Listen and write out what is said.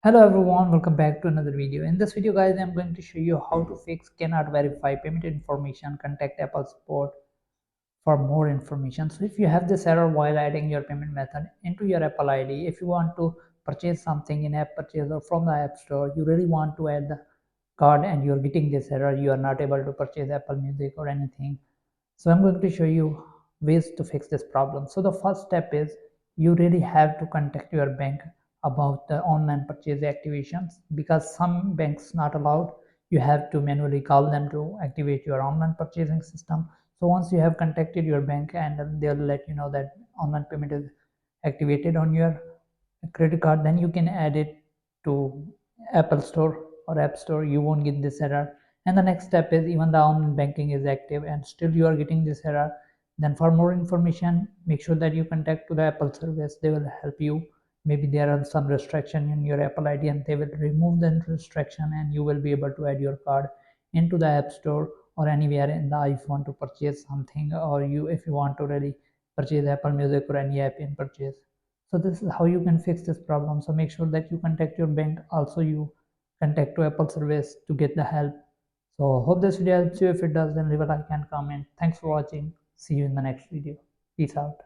Hello everyone, welcome back to another video. In this video guys, I'm going to show you how to fix cannot verify payment information. Contact Apple support for more information. So if you have this error while adding your payment method into your Apple ID, if you want to purchase something in app purchase or from the App Store, you really want to add the card and you're getting this error, you are not able to purchase Apple Music or anything. So I'm going to show you ways to fix this problem. So the first step is you really have to contact your bank about the online purchase activations, because some banks not allowed. You have to manually call them to activate your online purchasing system. So once you have contacted your bank, and they'll let you know that online payment is activated on your credit card, then you can add it to Apple Store or App Store. You won't get this error. And the next step is, even the online banking is active and still you are getting this error, then for more information make sure that you contact to the Apple service. They will help you. Maybe there are some restriction in your Apple ID and they will remove the restriction, and you will be able to add your card into the App Store or anywhere in the iPhone to purchase something, or you, if you want to really purchase Apple Music or any app in purchase. So this is how you can fix this problem. So make sure that you contact your bank, also you contact to Apple service to get the help. So hope this video helps you. If it does, then leave a like and comment. Thanks for watching. See you in the next video. Peace out.